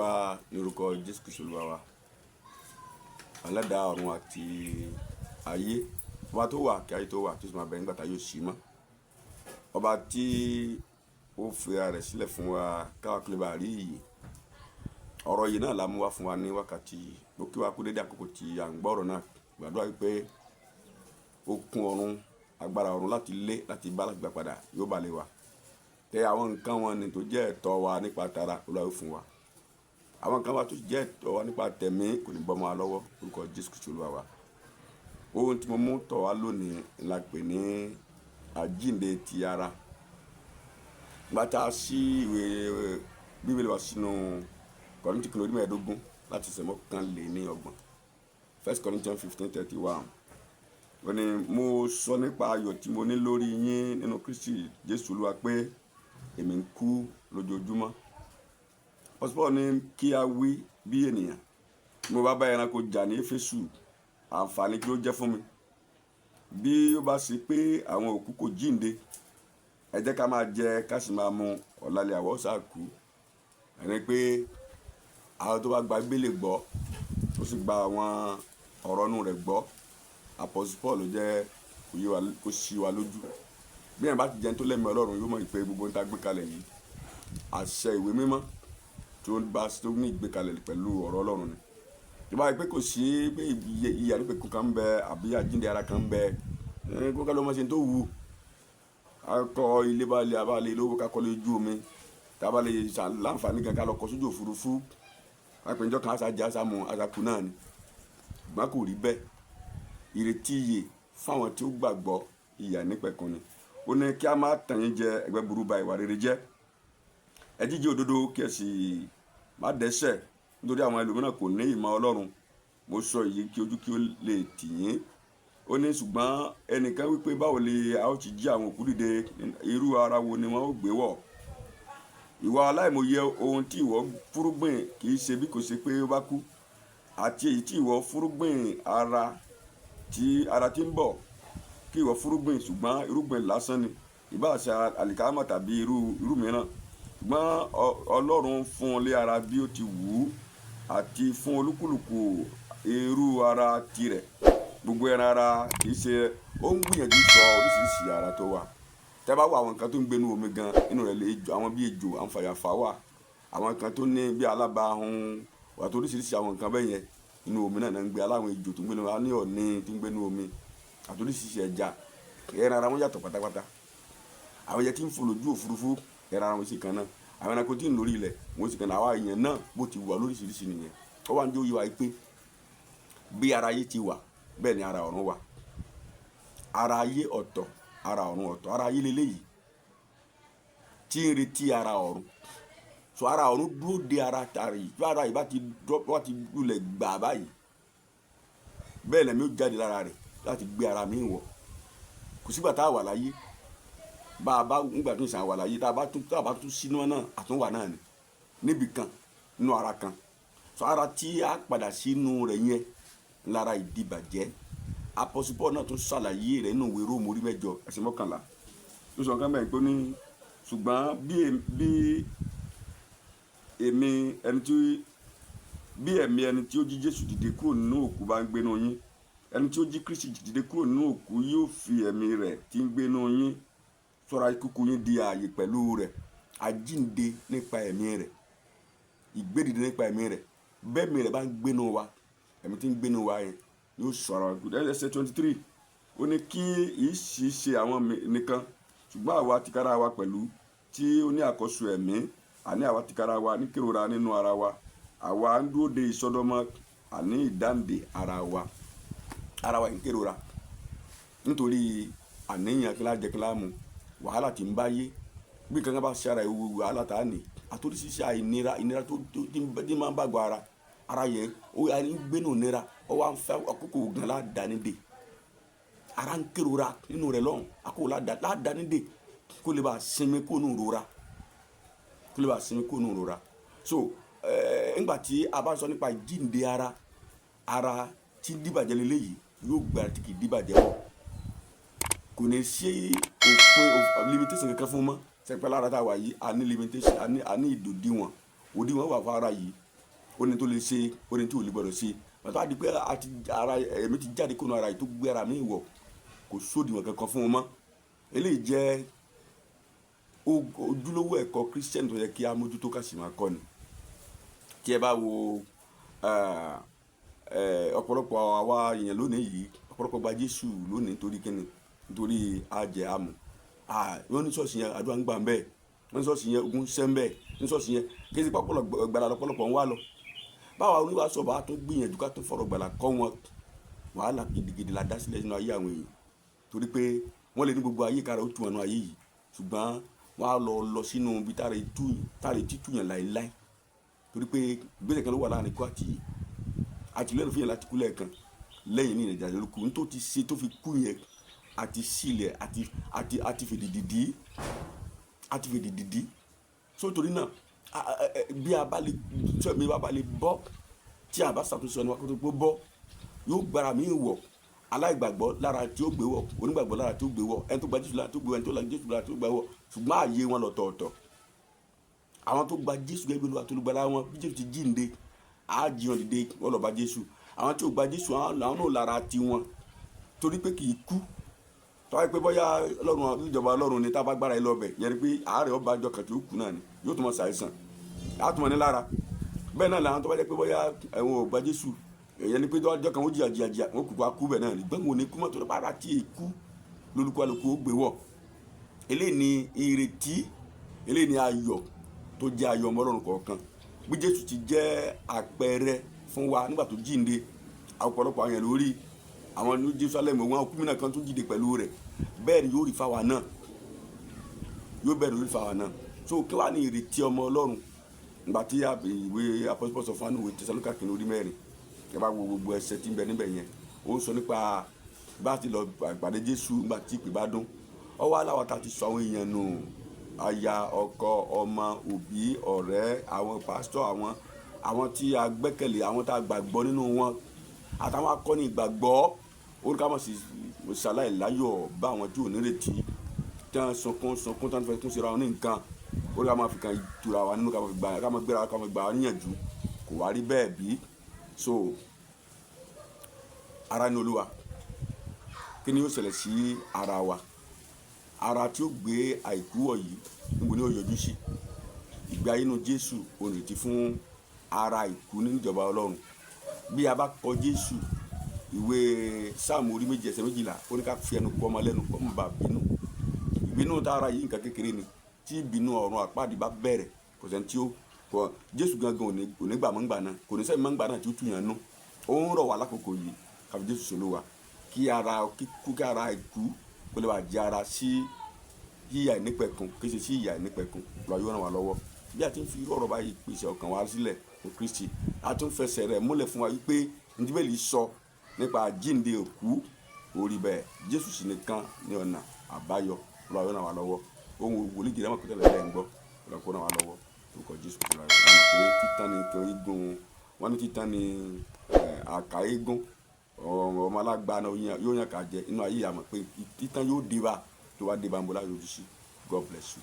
wa ní orúkọ Jésù Kristi Olúwa wa. Alẹ́dàá ọ̀run àti ayé, ọba tó wà kí ayé tó wà, tó sì máa bẹ nígbà tá yóò ṣí mọ́. Ọba tí ó fi ara rẹ̀ sílẹ̀ fún wa káwa kí lè bá rí iyì. Ọ̀rọ̀ yìí náà la mú wá fún wa ní wákàtí ló kí wa kú dédé àkókò tí à ń gbọ́ ọ̀rọ̀ náà. Gbàdúrà wípé okun ọ̀run, agbára ọ̀run láti lé láti bá láti gbà padà yóò bá lé wa. Tẹ àwọn nǹkan wọn ni tó jẹ́ ẹ̀tọ́ wa nípa tara Olúwa yóò fún wa. Àwọn nǹkan wa tó jẹ́ ẹ̀tọ́ wa nípa tẹ̀mí kò ní bọ́ mọ́ wa lọ́wọ́ orúkọ Jésù Kristi Olúwa wa. Ohun tí mo mú tọ̀ wá lónìí la pè ní àjíǹde ti ara. Gbàtà sí ìwé Bíbélì wa sínú Kọ́ríńtì kìíní orí 15 láti ẹsẹ̀ mọ́kànléníọgbọ̀n. 1 Corinthians 15:31. Ó ní mo sọ nípa ayọ̀ tí mo ní lórí yín nínú Kristi Jésù Olúwa pé èmi ń kú lójoojúmọ́. Pọ́sípọ̀ ní kí a wí bí ènìyàn. Mo bá ẹranko jà ní Éfésù, àǹfààní kí ó jẹ́ fún mi. Bí ó bá ṣe pé àwọn òkú kò jíǹde, ẹ jẹ́ ká máa jẹ ká sì máa mu, ọ̀làlẹ̀ àwọ̀ ṣáà kú. Ẹni pé àwọn tó bá gba Bíbélì gbọ́ tó sì gba àwọn ọ̀rọ̀ inú rẹ̀ gbọ́, Àpọ́sítélì Paul jẹ́ kó ṣí wa lójú. Bí èèyàn bá ti jẹun tó lẹ́mìí Ọlọ́run yóò mọ̀ pé gbogbo ohun tá a gbé kalẹ̀ yìí àṣẹ ìwé mímọ́ tó ní ìgbékalẹ̀ pẹ̀lú ọ̀rọ̀ Ọlọ́run ni. Ìbá yìí pé kò sí pé ìyà nípa ikú kan ń bẹ àbí àjíǹde ara kan ń bẹ, kó ká ló mọ̀ ṣe tó wù. Akọ ilé bá lè abálé lówó ká kọ́ lójú omi, tá a bá lè láǹfààní kan ká lọ kọ sójú òfurufú. Àpèjọ kan àṣà jẹ́ àṣà mu àṣà kù náà ni. Ṣùgbọ́n kò rí bẹ́ẹ̀. Ìrètí ìyè fáwọn tí ó gbàgbọ́ ìyà nípẹ̀kun ni. Ó ní kí a má tàn yín jẹ, ẹgbẹ́ burú ba ìwà rere jẹ́. Ẹ jíjẹ òdodo kí ẹ sì má dẹ́ṣẹ̀ nítorí àwọn ẹlòmíràn kò ní ìmọ̀ Ọlọ́run. Mo sọ èyí kí ojú kí ó lè tì yín. Ó ní ṣùgbọ́n ẹnìkan wípé báwo lè a ó ti jí àwọn òkú dìde, irú ara wo ni wọ́n ó gbé wọ̀. Ìwà aláìmọye ohun tí ìwọ fúrúgbìn kì í ṣe bí kò ṣe pé ó bá kú, àti èyí tí ìwọ fúrúgbìn ara tí ń bọ̀ kí ìwọ fúrúgbìn ṣùgbọ́n irúgbìn lásán ni, ìbá ṣe àlìkámà tàbí irú mìíràn. Ṣùgbọ́n Ọlọ́run fún lé ara bí ó ti wù ú àti fún olúkúlùkù irú ara tirẹ̀. Gbogbo ẹran ara kì í ṣe ó ń gbìyànjú sọ oríṣiríṣi ara tó wà. Tẹ́ bá wo àwọn nǹkan tó ń gbénú omi gan inú rẹ̀ lè jọ àwọn bí ejò, àwọn fàyàfà wà. Àwọn nǹkan tó ní bí alábàáhùn wà tó oríṣiríṣi àwọn nǹkan bẹ́ẹ̀ yẹn inú omi náà ń gbé. Aláwọn ejò tó ń gbénú omi, ní ọ̀ọ̀nì tó ń gbénú omi àti oríṣiríṣi ẹja. Ẹran ara wọn yàtọ̀ pátápátá. Àwọn ẹyẹ tí ń fò lójú òfurufú ẹran ara wọn sì kan náà. Àwọn ẹranko tí ń lórí ilẹ̀ wọn sì kan náà. Àwa èèyàn náà bó ti wà lóríṣiríṣi nìyẹn. Ó wá ń jó yé wa pé bí ara ayé ti wà bẹ́ẹ̀ ni ara ọ̀run wà. Ara ayé ọ̀tọ̀, ara ọ̀run ọ̀tọ̀. Ara ayé leléyìí tí ń retí ara ọ̀run. So ara ọ̀run dúró de ara tàrí. Bí ara yìí bá ti lulẹ̀ gbà báyìí, bẹ́ẹ̀ lẹ́mí ó jáde lára rẹ̀ láti gbé ara mi wọ̀. Kò sígbà tá a wà láyé, bá a bá nígbà tó ń sàn wà láyé, tá a bá tún sínú náà àtúnwà náà ni níbi kan nínú ara kan. So ara tí a padà sínú rẹ̀ yẹn lára ìdìbàjẹ́. Àpọ́sítélì Paul náà tún ṣàlàyé rẹ̀ nínú ìwé Róòmù orí 8 ẹsẹ̀ 11. Ó sọ nǹkan bẹ́ẹ̀ pé ní ṣùgbọ́n bí ẹ̀mí ẹni tí ó jí Jésù dìde kúrò nínú òkú bá ń gbénú yín, ẹni tí ó jí Kristi dìde kúrò nínú òkú yóò fi ẹ̀mí rẹ̀ tí ń gbénú yín sọ́ra ikú yín di ààyè pẹ̀lú rẹ̀. Àjíǹde nípa ẹ̀mí rẹ̀, ìgbédìde nípa ẹ̀mí rẹ̀. Bẹ́ẹ̀ mi rẹ̀ bá ń gbénú wa, ẹ̀mí tí ń gbénú wa yẹn yóò sọ̀rọ̀. Ẹsẹ̀ 23 ó ní kí ìṣì ṣe àwọn nìkan ṣùgbọ́n àwa tìkára wa pẹ̀lú tí ó ní àkóso ẹ̀mí, àní àwa tìkára wa ní kérora nínú ara wa. Àwa ń dúró de ìsọdọmọ, àní ìdáǹdè ara wa. Ara wa ń kérora nítorí àníyàn kí lájẹ kí láàmú wàhálà tí ń báyé. Bí kankan bá ṣe ara ìwú wàhálà tá a ní àtòríṣiríṣi ìnira tó tí máa ń bàgbọ́ ara yẹn ó yà ní gbénú nira. Ó wá ń fẹ́ àkókò gan ládàánídè. Ara ń kérora nínú rẹ̀ lọ́hùn. Àkókò ládàánídè kó lè bá sinmi kó nù rora. So nígbà tí a bá sọ nípa jíǹde ara tí dìbàjẹ́ leléyìí yóò gba tí kì í dìbàjẹ́ wọ̀. Kò ní sí òpin limitation kankan fún mọ́. Sẹ́pẹ́ lára tá a wà yìí a ní limitation, a ní òdiwọ̀n wà fún ara yìí ó ní tó lè ṣe, ó ní tí ò lè gbọdọ̀ ṣe. Bàtà wá di pé ara ẹ̀mí ti jáde kúrò ara yìí tó gbé ara mi wọ̀, kò sódiwọ̀n kankan fún wọn mọ́. Eléyìí jẹ́ ojúlówó ẹ̀kọ́ Christian tó yẹ kí a mójútó ká sì máa kọ́ ni. Tí ẹ bá wo ọ̀pọ̀lọpọ̀ àwa èèyàn lónìí yìí, ọ̀pọ̀lọpọ̀ gba Jésù lónìí nítorí kíni, nítorí ajẹ́ àmù. Wọ́n ní ṣọ́ọ̀ṣì yẹn àdúrà ń gbà ń bẹ́ẹ̀, wọ́n ní ṣọ́ọ̀ṣì yẹn ogun ṣẹ́ ń bẹ́ẹ̀, ní ṣọ́ọ̀ṣì yẹn kí ẹsẹ̀ pápọ̀ gbàlà lọ́pọ̀lọpọ̀ ń wá lọ. Báwa oníwàásù bá tún gbìyànjú ká tún fọ̀rọ̀ gbàlà kọ́ wọn, wàhálà gidigidi la dá sílẹ̀ nínú ayé àwọn èèyàn. Torí pé wọ́n lè ní gbogbo ayé kára ó tu wọn nínú ayé yìí, ṣùgbọ́n wọ́n á lọ sínú ibi táre títúyàn láéláé. Torí pé ìgbésẹ̀ kan ló wà láàrin ikú àti ìyè. Àti lẹ́nu fún yẹn láti kú lẹ́ẹ̀kan, lẹ́yìn ní ìrìnàjò lóko ní tó ti ṣe tó fi kú yẹn àti sílẹ̀ àti fèdìdì dí. So torí náà bí a bá lè tí ẹ̀mí bá lè bọ́, tí a bá ṣàtúnṣe ọ̀nà wákàtí tó bọ́, yóò gbára mi wọ̀. Aláìgbàgbọ́ lára tí ó gbé wọ̀, onígbàgbọ́ lára tí ó gbé wọ̀, ẹni tó gba Jésù lára tí ó gbé wọ̀, ẹni tó la Jésù lára tí ó gbé wọ̀, ṣùgbọ́n ààyè wọn lọ́tọ̀ọ̀tọ̀. Àwọn tó gba Jésù gẹ́gẹ́ bí Olúwa tó lùgbàlà wọn, bí Jésù ti jíǹde, á jí wọn dìde, wọ́n lọ bá Jésù. Àwọn tí ò gba Jésù, àwọn náà lára ti wọn, torí pé kì í kú. Tọ́wọ́ pé bóyá Ọlọ́run ìjọba Ọlọ́run ni tá a bá gbára ẹ lọ́bẹ̀, yẹn ni pé àárẹ̀ ọba àjọ kan tí ó kú náà ni, yóò tún mọ ṣàìsàn, á tún mọ ní lára. Bẹ́ẹ̀ náà làwọn tó bá jẹ́ pé bóyá ẹ̀wọ̀n ò gba Jésù, yẹn ni pé ọjọ́ kan ó jìyà wọ́n kúkú akú bẹ̀ náà ni, gbọ́n wọn ò ní kú mọ́ torí bára tí èkú lólúkúlùkù ó gbé wọ̀. Eléyìí ni ìrètí, eléyìí ni ayọ̀ tó jẹ́ ayọ̀ ọmọ Ọlọ́run kọ̀ọ̀kan. Bí Jésù ti jẹ́ àpẹẹrẹ fún wa nígbà tó jíǹde, ọ̀pọ̀lọpọ̀ àwọn yẹn lórí àwọn ní Jerusalem, wọn kú mìíràn kan tó jíǹde pẹ̀lú rẹ̀, bẹ́ẹ̀ ni yóò rí fáwa náà, yóò bẹ̀rẹ̀ lórí fáwa náà. So kí wàá ní ìrètí ọmọ Ọlọ́run nígbà tí ìwé Apostle sọ fún wa ní ìwé Tẹsalóníkà kìíní orí 4, ẹ bá wo gbogbo ẹsẹ̀ tí ń bẹ níbẹ̀ yẹn, ó ń sọ nípa bá ti lọ pàdé Jésù nígbà tí ìpè bá dún. Ọwọ́ aláwọ̀ ta ti sọ àwọn èèyàn nù, aya, ọkọ, ọmọ, òbí, ọ̀rẹ́, àwọn pásítọ̀, àwọn tí a gbẹ́kẹ̀lé, àwọn tá a gbàgbọ́ nínú wọn, àtàwọn akọni ìgbàgbọ́. Ó ní ká mọ̀ sí ṣàlàyé láyọ̀ bá àwọn tí ò nírètí, tí wọ́n sunkún tí wọ́n fẹ́ tún ṣe ra wọn ní nǹkan. Ó ní ká máa fi kan ìtura wa nínú, ká máa gbéra ká máa gbà wá níyànjú. Kò wá rí bẹ́ẹ̀ bí. So ara ní Olúwa, kí ni yóò ṣẹlẹ̀ sí ara wa? Ara tí ó gbé àìkú wọ̀ yìí níbo ni ó yọjú sí? Ìgbé ayé inú Jésù onírètí fún ara ìkú nínú ìjọba Ọlọ́run. Bí a bá kọ Jésù, ìwé Sáàmù orí 2 ẹsẹ̀ 12, ó ní ká fi ẹnu kọ́ ọmọ lẹ́nu kó má bàa bínú. Ìbínú tá ara yìí nǹkan kékeré ni, tí ìbínú ọ̀run àpáàdì bá bẹ̀rẹ̀, kò sẹ́ni tí ó kọ Jésù gangan ò ní gbà mọ́ ńgbà náà, kò ní sẹ́ni mọ́ ńgbà náà tí ó túyàn nú. Ó ń rọ̀ wá lákòókò yìí ká fi Jésù s'Olúwa, kí ara ìkú kó lè wá jẹ́ ara sí yíyà ìnípẹ̀kun, kì í ṣe sí ìyà ìnípẹ̀kun. Olúwa yóò ràn wá lọ́wọ́. Bí a ti ń fi irú ọ̀rọ̀ báyìí pèsè ọkàn wa sílẹ̀ fún Kristi, a tún fẹsẹ̀ rẹ̀ múlẹ̀ fún wa wípé ní Bíbélì sọ nípa àjíǹde òkú, orí bẹ́ẹ̀ Jésù sì nìkan ní ọ̀nà àbáyọ. Olúwa yóò ràn wá lọ́wọ́. Ohun wòlíì jẹ́ mọ̀ pé tẹ́lẹ̀ lẹ́yìn gbọ́, Olúwa kó ràn wá lọ́wọ́. Orúkọ Jésù kò lára rẹ̀. Wọ́n ní títán ní kan eégún, wọ́n ní títán ní àká eégún, ọmọ alágbá náà yóò yàn ká jẹ inú ayé àmọ́ pé títán yóò dé bá tó wá dé bá ń bọ́ láyé ojú sí. God bless you.